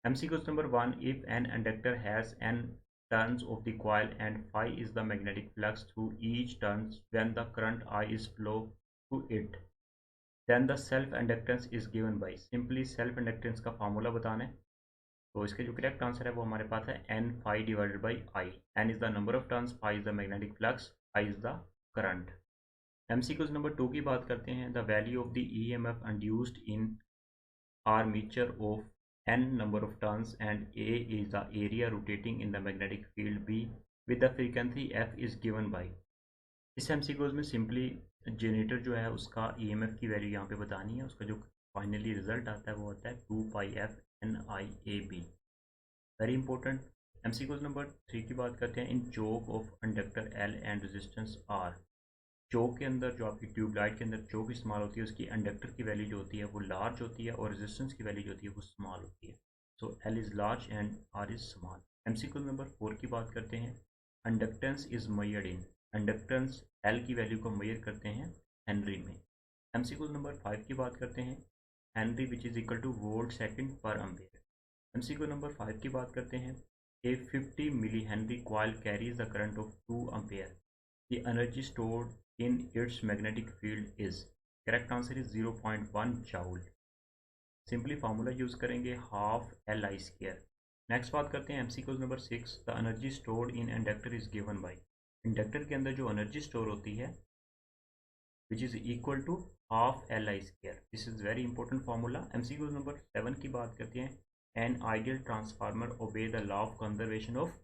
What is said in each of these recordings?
MCQ number 1, if an inductor has n turns of the coil and phi is the magnetic flux through each turns when the current I is flow to it, then the self inductance is given by, simply self inductance का formula बताना है। तो इसका जो correct answer है वो हमारे पास है n phi divided by I. n is the number of turns, phi is the magnetic flux, I is the current. MCQ number 2 की बात करते हैं। The value of the EMF induced in armature of n number of turns and A is the area rotating in the magnetic field B with the frequency F is given by। इस MCQs में simply generator जो है उसका EMF की value यहाँ पे बतानी है। उसका जो फाइनली रिजल्ट आता है वो आता है 2 pi f NIAB। Very important. MCQs number 3 की बात करते हैं। In choke of inductor L and resistance R, choke के अंदर जो आपकी ट्यूबलाइट के अंदर चोक इस्तेमाल होती है उसकी इंडक्टर की वैल्यू जो होती है वो लार्ज होती है और रेजिस्टेंस की वैल्यू जो होती है वो स्मॉल होती है। सो L is large and R is small. MCQ number 4 की बात करते हैं। Inductance is measured in, inductance L की वैल्यू को मेजर करते हैं हेनरी में। MCQ नंबर 5 की बात करते हैं। Henry which is equal to volt second per ampere. MCQ number 5 की बात करते हैं। A 50 milli henry coil carries the current of 2 ampere, the energy stored in its magnetic field is, correct answer is 0.1 joule। Simply formula use करेंगे half LI square. Next बात करते हैं MCQ number 6। The energy stored in inductor is given by, inductor के अंदर जो energy store होती है which is equal to half LI square. This is very important formula. MCQ number 7 की बात करते हैं। An ideal transformer obeys the law of conservation of,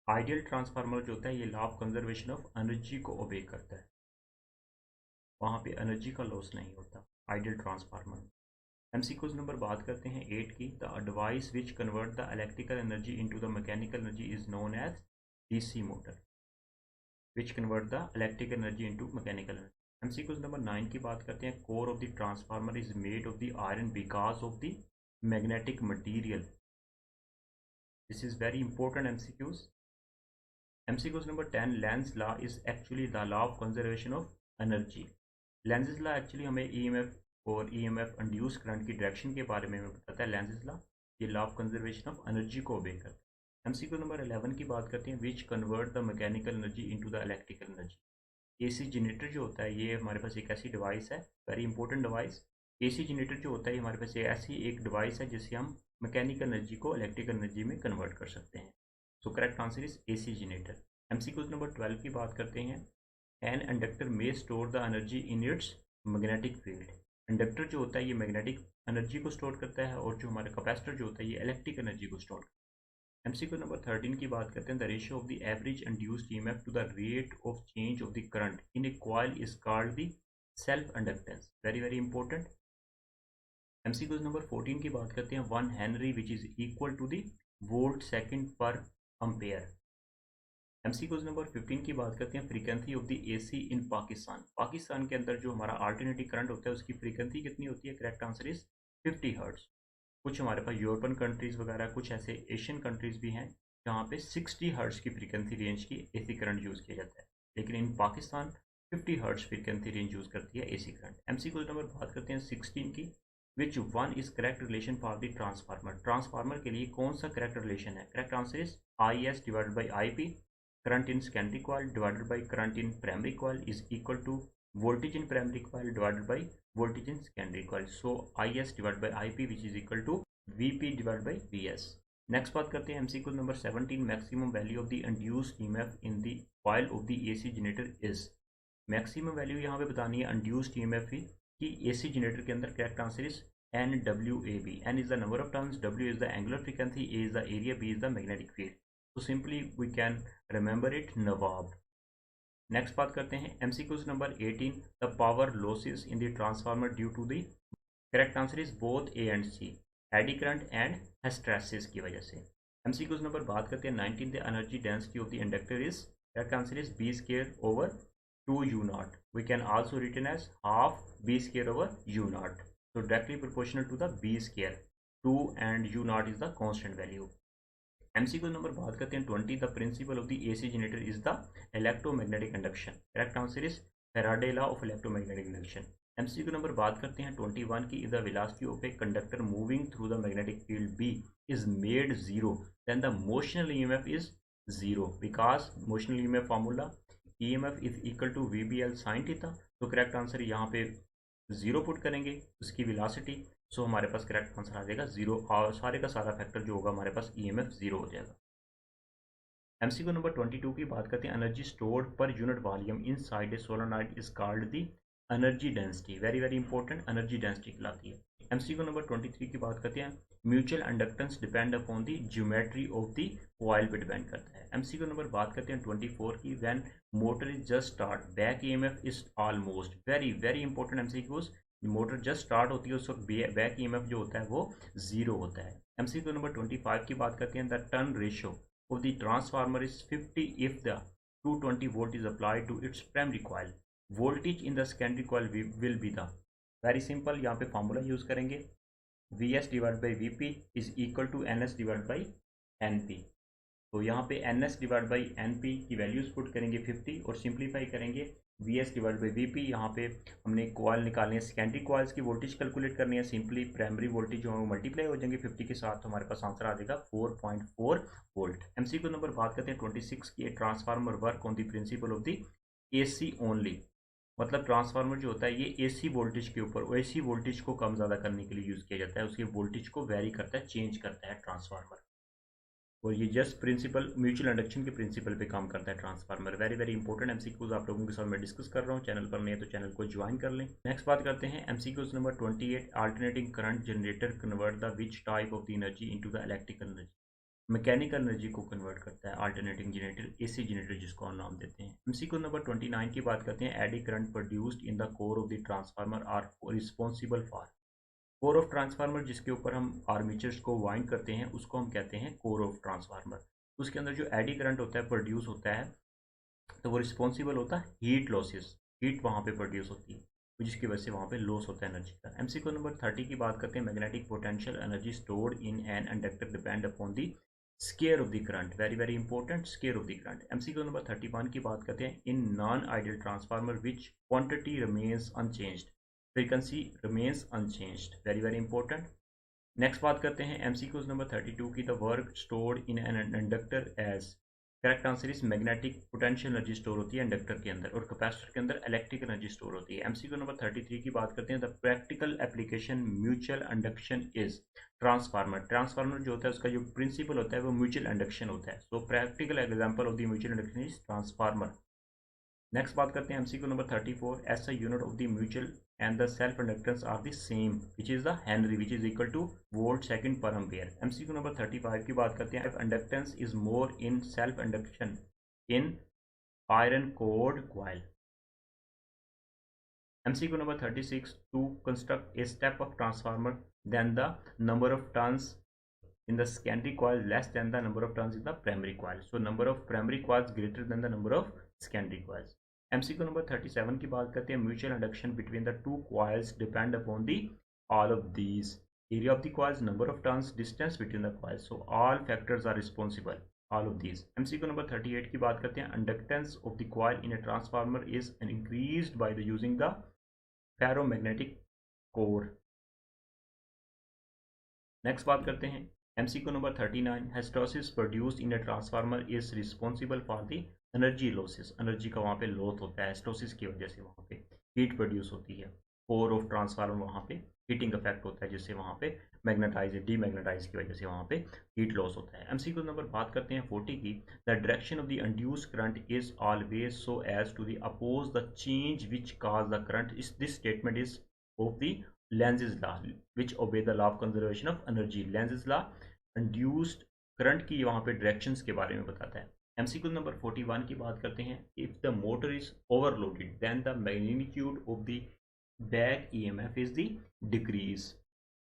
ideal transformer जो होता है ये law of conservation of energy को ओबे करता है, वहाँ पे एनर्जी का लॉस नहीं होता आइडियल ट्रांसफार्मर। MCQs नंबर बात करते हैं 8 की। The device which convert the electrical energy into the mechanical energy is known as DC motor, which convert the electrical energy into mechanical energy. MCQs number 9 की बात करते हैं। Core of the transformer is made of the iron because of the magnetic material. This is very important MCQs। MCQs number 10। Lenz law is actually the law of conservation of energy. Lenz law actually हमें EMF और EMF induce current की direction के बारे में बताता है। Lenz law ये law of conservation of energy को ओबे करता है। MCQ नंबर 11 की बात करते हैं। विच convert the mechanical energy into the electrical energy. AC generator जो होता है ये हमारे पास एक ऐसी डिवाइस है, very important device. AC generator जो होता है हमारे पास ऐसी एक डिवाइस है जिससे हम मैकेनिकल एनर्जी को इलेक्ट्रिकल एनर्जी में कन्वर्ट कर सकते हैं। So correct answer is AC generator. MCQ number 12 की बात करते हैं। एन इंडक्टर में store the energy in its magnetic field. Inductor जो होता है ये मैग्नेटिक एनर्जी को स्टोर करता है और जो हमारा कैपेसिटर जो होता है ये इलेक्ट्रिक एनर्जी को स्टोर करता है। MCQ नंबर 13 की बात करते हैं। The ratio of the average induced EMF to the rate of change of the current in a coil is called the self inductance. Very very important. MCQ number 14 की बात करते हैं। 1 henry which is equal to the volt second per ampere. MCQs number 15 की बात करते हैं। Frequency of the AC in Pakistan, Pakistan के अंदर जो हमारा अल्टरनेटिव करंट होता है उसकी फ्रीक्वेंसी कितनी होती है? Correct answer is 50 hertz. कुछ हमारे पास यूरोपियन कंट्रीज वगैरह कुछ ऐसे एशियन कंट्रीज भी हैं जहाँ पे 60 हर्ट्ज की फ्रीक्वेंसी रेंज की AC करंट यूज़ किया जाता है, लेकिन in Pakistan 50 hertz frequency range use करती है AC करंट। MCQs नंबर बात करते हैं 16 की। Which one is correct relation for the transformer, transformer के लिए कौन सा करेक्ट रिलेशन है? Correct answer is IS divided by IP, current in secondary coil divided by current in primary coil is equal to voltage in primary coil divided by voltage in secondary coil. So IS divided by IP which is equal to VP divided by VS. Next बात करते हैं MCQ number 17। Maximum value of the induced EMF in the coil of the AC generator is, maximum value यहाँ पे बतानी है induced EMF की AC generator के अंदर। Correct answer is NWAB। N is the number of turns, W is the angular frequency, A is the area, B is the magnetic field. So simply we can remember it Nawab। Next बात करते हैं MCQs number 18। The power losses in the transformer due to the, correct answer is both A and C, eddy current and hysteresis की वजह से। MCQs number बात करते हैं 19। The energy density of the inductor is, correct answer is B square over 2U0। We can also written as half B square over U0, so directly proportional to the B square। 2 and U0 is the constant value। MCQ number बात करते हैं 20। The principle of the AC generator is the electromagnetic induction. Correct answer is Faraday law of electromagnetic induction. MCQ number बात करते हैं 21 की, if the velocity of a conductor moving through the magnetic field B is made zero then the motional EMF is zero because motional EMF formula EMF is equal to V B L sine theta. तो correct answer यहाँ पे zero put करेंगे उसकी velocity, सो हमारे पास correct answer आ जाएगा zero, और सारे का सारा फैक्टर जो होगा हमारे पास ईएमएफ जीरो हो जाएगा। एमसीक्यू नंबर 22 की बात करते हैं, energy stored per unit volume inside a solenoid is called the energy density. Very very important, energy density कहलाती है। एमसीक्यू नंबर 23 की बात करते हैं, mutual inductance depend upon the geometry of the coil पे डिपेंड करता है। एमसीक्यू नंबर बात करते हैं 24 की, when motor is just start back EMF is almost. Very very important MCQs, motor just start होती है उस वक्त बैक ईएमएफ जो होता है वो जीरो होता है। एमसीक्यू नंबर 25 की बात करते हैं, the turn ratio of the transformer is 50 if the 220 volt is applied to its primary coil. Voltage in the secondary coil will be the, very simple, यहाँ पे फॉर्मूला यूज करेंगे, Vs divide by Vp is equal to Ns divide by Np। तो यहाँ पे Ns divide by Np की values put करेंगे 50 और simplify करेंगे Vs डिवाइड बाई Vp। यहाँ पे हमने कॉइल निकालनी है, सेकेंडरी कॉइल्स की वोल्टेज कैलकुलेट करनी है, सिंपली प्राइमरी वोल्टेज जो है वो मल्टीप्लाई हो जाएंगे 50 के साथ, तो हमारे पास आंसर आ जाएगा 4.4 वोल्ट। एमसीक्यू नंबर बात करते हैं 26 की, transformer work on the principle of the AC only. मतलब ट्रांसफार्मर जो होता है ये एसी वोल्टेज के ऊपर, एसी वोल्टेज को कम ज़्यादा करने के लिए यूज़ किया जाता है, उसके वोल्टेज को वेरी करता है, चेंज करता है ट्रांसफार्मर, और ये जस्ट प्रिंसिपल म्यूचुअल इंडक्शन के प्रिंसिपल पे काम करता है transformer. Very very important MCQs आप लोगों के साथ मैं डिस्कस कर रहा हूँ, चैनल पर नहीं है तो चैनल को ज्वाइन कर लें। नेक्स्ट बात करते हैं MCQs number 28, alternating current generator convert the which type of the energy into the electrical energy. Mechanical energy को कन्वर्ट करता है अल्टरनेटिंग जनरेटर, एसी जनरेटर जिसको हम नाम देते हैं। एमसीक्यू नंबर 29 की बात करते हैं, eddy current produced in the core of the transformer are responsible for. Core of transformer जिसके ऊपर हम आर्मेचर्स को वाइंड करते हैं उसको हम कहते हैं कोर ऑफ ट्रांसफार्मर। उसके अंदर जो एडी करंट होता है प्रोड्यूस होता है, तो वो रिस्पॉन्सिबल होता है हीट लॉसेस, हीट वहाँ पे प्रोड्यूस होती है जिसकी वजह से वहाँ पे लॉस होता है एनर्जी का। एमसीक्यू नंबर 30 की बात करते हैं, magnetic potential energy stored in an inductor depend upon the square of the current. Very very important, square of the current. MCQ number 31 की बात करते हैं, in non ideal transformer which quantity remains unchanged, frequency remains unchanged. Very very important. Next बात करते हैं MCQs number 32 की, the work stored in an inductor as. Correct answer is magnetic potential energy store होती है inductor के अंदर, और capacitor के अंदर इलेक्ट्रिक एनर्जी स्टोर होती है। एमसीक्यू नंबर 33 की बात करते हैं, the practical application mutual induction is. Transformer, transformer जो होता है उसका जो प्रिंसिपल होता है वो म्यूचुअल इंडक्शन होता है, सो practical example of the mutual induction is transformer. Next बात करते हैं MCQ number 34, S a unit of the mutual and the self inductance are the same which is the Henry which is equal to volt second per ampere। MCQ number 35 की बात करते हैं, inductance is more in self induction in iron core coil। MCQ number 36, to construct a step up transformer then the number of turns in the secondary coil less than the number of turns in the primary coil, so number of primary coils greater than the number of secondary coils। MCQ number 37 की बात करते हैं, mutual induction between the two coils depend upon the all of these, area of the coils, number of turns, distance between the coils, so all factors are responsible all of these. MCQ number 38 की बात करते हैं, inductance of the coil in a transformer is increased by the using the ferromagnetic core. Next बात करते हैं MCQ number 39, hysteresis produced in a transformer is responsible for the energy losses. Energy का वहाँ पे लॉस होता है हिस्टोसिस की वजह से, वहाँ पे हीट प्रोड्यूस होती है, कोर ऑफ ट्रांसफार्मर वहाँ पे हीटिंग इफेक्ट होता है जिससे वहाँ पे मैग्नेटाइज डीमैग्नेटाइज की वजह से वहाँ पे हीट लॉस होता है। एमसीक्यू नंबर बात करते हैं 40 की, the direction of the induce current is always so as to the oppose the change which cause the current. इस this statement is of the Lenz's law which obey the law of conservation of energy। Lenz's law induced current की वहाँ पे directions के बारे में बताता है। MCQ number 41 की बात करते हैं, if the motor is overloaded then the magnitude of the back EMF is the decrease.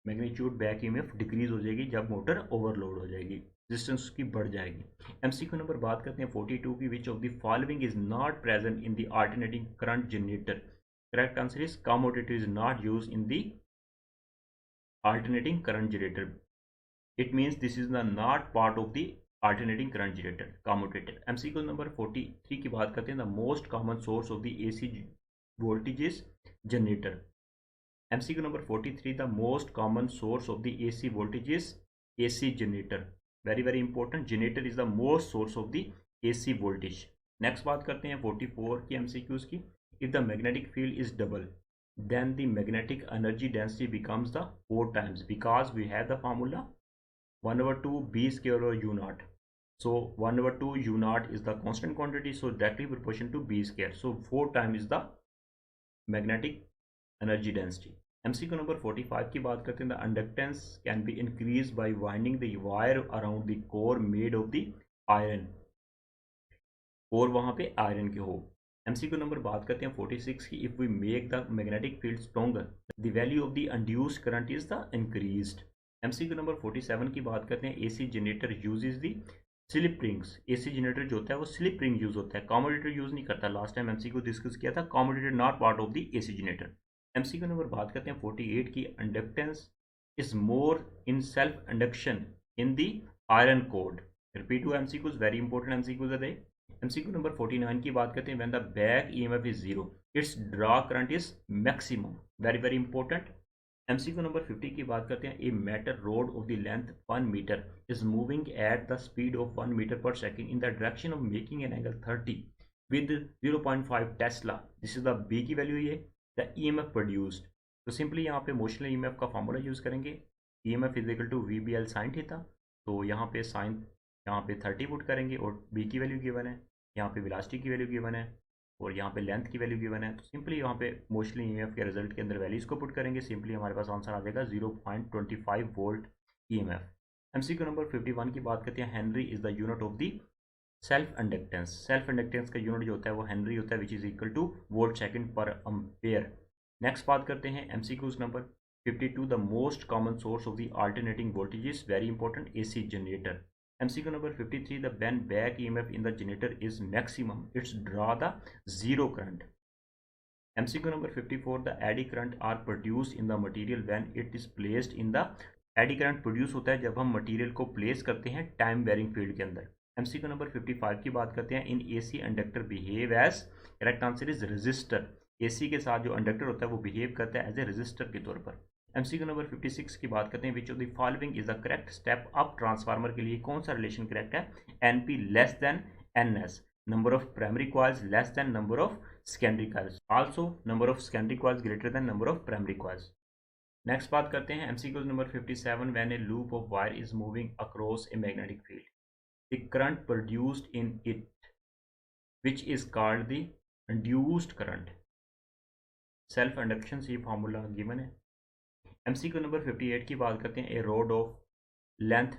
Magnitude back EMF decrease हो जाएगी जब मोटर ओवरलोड हो जाएगी, रेजिस्टेंस उसकी बढ़ जाएगी। एमसीक्यू नंबर बात करते हैं 42 की, which of the following is not present in the alternating current generator. Correct answer is commutator is not used in the alternating current generator. It means this is the not part of the alternating current generator, commutator। MCQ number 43 की बात करते हैं, the most common source of the AC voltage is generator। MCQ number 43, the most common source of the AC voltage is AC generator. Very important, generator is the most source of the AC voltage. Next बात करते हैं 44 की MCQs की. If the magnetic field is double, then the magnetic energy density becomes the 4 times, because we have the formula 1/2 B square or U naught. So 1/2 U naught is the constant quantity, so directly proportional to B square. So 4 times is the magnetic energy density. MCQ number 45 की बात करते हैं. The inductance can be increased by winding the wire around the core made of the iron. और वहाँ पे iron के हो. MCQ number बात करते हैं 46 की. If we make the magnetic field stronger, the value of the induced current is the increased. MCQ number 47 की बात करते हैं. AC generator uses the slip rings. AC generator जो होता है वो स्लिप रिंग यूज होता है, कॉमोडेटर यूज नहीं करता. लास्ट टाइम MCQ डिस्कस किया था, commutator not part of the AC generator. MCQ number बात करते हैं 48 की. Inductance is more in self induction in the iron code. Repeat हुआ MCQs, वेरी इंपॉर्टेंट MCQs है. MCQ नंबर 49 की बात करते हैं. When the back EMF is zero, its draw current is maximum. Very important. MCQ number 50 की बात करते हैं. A metal rod of the length 1 metre is moving at the speed of 1 metre per second in the direction of making an angle 30 with 0.5 tesla. This is the B की value है. The EMF produced. तो simply यहाँ पे motional EMF का formula use करेंगे. EMF is equal to VBL sine theta. तो यहाँ पे साइन यहाँ पे 30 पुट करेंगे और B की वैल्यू गिवन है, यहाँ पे वेलोसिटी की वैल्यू गिवन है और यहाँ पे लेंथ की वैल्यू गिवन है. तो सिंपली यहाँ पे मोशनल EMF के रिजल्ट के अंदर वैल्यूज को पुट करेंगे. सिंपली हमारे पास आंसर आ जाएगा 0.25 वोल्ट EMF. MCQ नंबर 51 की बात करते हैं. Henry is the unit of the self inductance. Self inductance का यूनिट जो होता है वो हेनरी होता है, which is equal to volt second per ampere. Next बात करते हैं MCQs number 52. The most common source of the alternating voltage is very important AC generator. MCQ number 53. The when back EMF in the generator is maximum, it's draw the zero current. MCQ number 54. The eddy current are produced in the material when it is placed in the eddy current produce होता है जब हम material को place करते हैं time varying field के अंदर. MCQ number 55 की बात करते हैं. In AC inductor behave as, correct answer is resistor. AC के साथ जो इंडक्टर होता है वो बिहेव करता है एज ए रेजिस्टर के तौर पर. MCQ नंबर 56 की बात करते हैं. Which of the following is the correct step up transformer के लिए कौन सा रिलेशन करेक्ट है? NP less than NS. Number of primary coils less than number of secondary coils. Also number of secondary coils greater than number of primary coils. Next बात करते हैं MCQ number 57. When A loop of wire is moving across a magnetic field, the current produced in it which is called the induced current. Self induction से ये formula given है. MCQ number 58 की बात करते हैं. A rod of length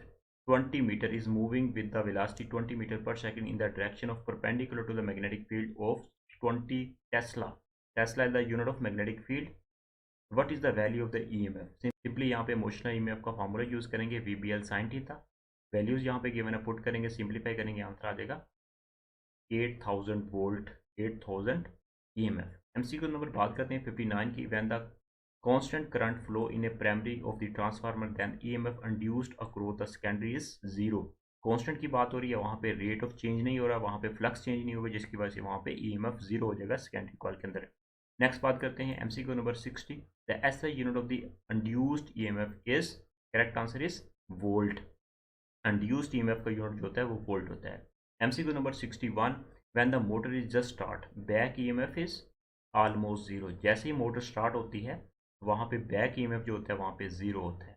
20 metre is moving with the velocity 20 metre per second in the direction of perpendicular to the magnetic field of 20 tesla. Tesla is the unit of magnetic field. What is the value of the EMF? Simply यहाँ पे motional EMF का formula use करेंगे, VBL sine theta. Values यहाँ पे given है, put करेंगे, simplify करेंगे, answer आ जाएगा 8000 वोल्ट, 8000 EMF. MCQ नंबर बात करते हैं 59 की. When the constant current flow in a primary of the transformer, then EMF induced across the secondary is zero. Constant की बात हो रही है, वहाँ पे रेट ऑफ चेंज नहीं हो रहा, वहाँ पे फ्लक्स चेंज नहीं होगा, जिसकी वजह से वहाँ पे EMF जीरो हो जाएगा सेकेंडरी कॉइल के अंदर. नेक्स्ट बात करते हैं MCQ number 60. The SI unit of the induced EMF is, correct answer is volt. Induced EMF का यूनिट जो होता है वो वोल्ट होता है. MCQ number 61. When the motor is just start, back EMF is almost zero. जैसे ही motor start होती है वहाँ पे बैक EMF जो होता है वहाँ पे जीरो होता है.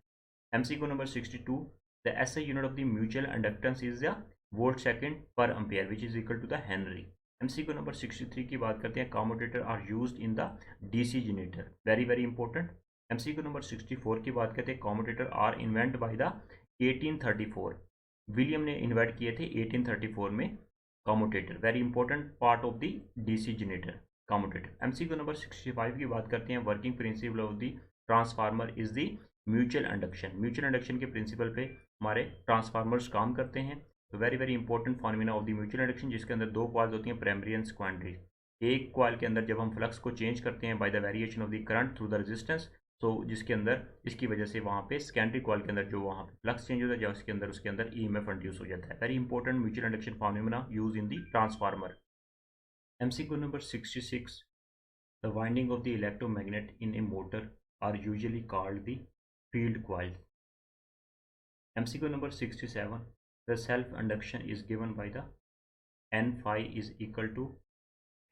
MCQ number 62. The SI unit of the mutual inductance is the volt second per ampere which is equal to the henry. MCQ number 63 की बात करते हैं. Commutator are used in the DC generator. Very important. MCQ number 64 की बात करते हैं. Commutator are invent by the 1834. William ने invent किए थे 1834 में commutator. Very important part of the DC generator commutator. MCQ number 65 की बात करते हैं. Working principle of the transformer is the mutual induction. Mutual induction के प्रिंसिपल पे हमारे ट्रांसफार्मर्स काम करते हैं. तो very important formula of the mutual induction, जिसके अंदर दो कॉइल्स होती हैं, प्राइमरी एंड सेकेंडरी. एक कॉइल के अंदर जब हम फ्लक्स को चेंज करते हैं by the variation of the current through the resistance, तो जिसके अंदर इसकी वजह से वहाँ पे सेकेंडरी कॉइल के अंदर जो वहाँ पे फ्लक्स चेंज होता है, जो उसके अंदर EMF इंड्यूस हो जाता है. Very important mutual induction formula use in the transformer. MCQ number 66. The winding of the electromagnet in a motor are usually called the field coils. MCQ number 67. The self-induction is given by the N phi is equal to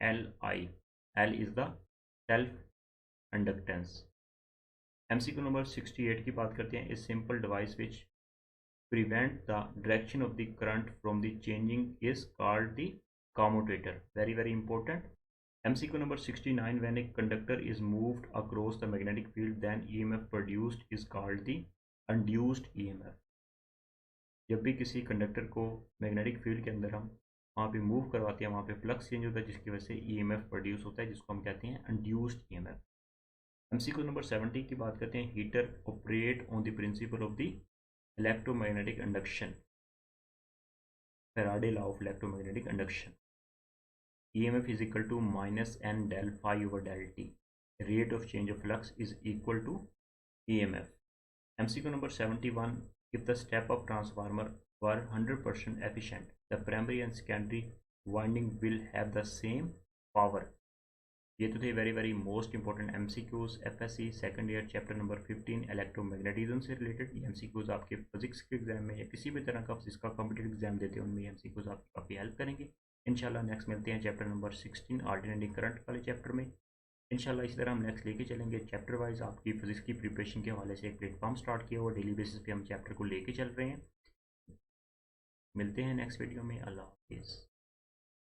Li. L is the self-inductance. MCQ number 68 की बात करते हैं. A simple device which prevent the direction of the current from the changing is called the commutator. Very very important. MCQ number 69. When a conductor is moved across the magnetic field, then EMF produced is called the induced EMF. जब भी किसी conductor को magnetic field के अंदर हम वहाँ पे move करवाते हैं, वहाँ पे फ्लक्स चेंज होता है, जिसकी वजह से ईएमएफ प्रोड्यूस होता है, जिसको हम कहते हैं इंड्यूस्ड ईएमएफ. एमसीक्यू नंबर 70 की बात करते हैं. Heater operate on the principle of the electromagnetic induction. Faraday law of electromagnetic induction. EMF is equal to minus n del phi over del t. Rate of change of flux is equal to EMF. MCQ number 71. If the step-up transformer were 100% efficient, the primary and secondary winding will have the same power. ये तो थे very very most important MCQs FSC second year chapter number 15 electromagnetism से related. ये MCQs आपके physics के exam में या किसी भी तरह का फिजिक्स का कॉम्पिटिटिव एग्जाम देते हैं, उनमें MCQs आपकी काफ़ी हेल्प करेंगे. इंशाल्लाह नेक्स्ट मिलते हैं चैप्टर नंबर 16 अल्टरनेटिंग करंट वाले चैप्टर में. इंशाल्लाह इसी तरह हम नेक्स्ट लेके चलेंगे चैप्टर वाइज. आपकी फिजिक्स की प्रिपरेशन के हवाले से एक प्लेटफॉर्म स्टार्ट किया हुआ, डेली बेसिस पे हम चैप्टर को लेके चल रहे हैं. मिलते हैं नेक्स्ट वीडियो में. अल्लाह हाफिज़.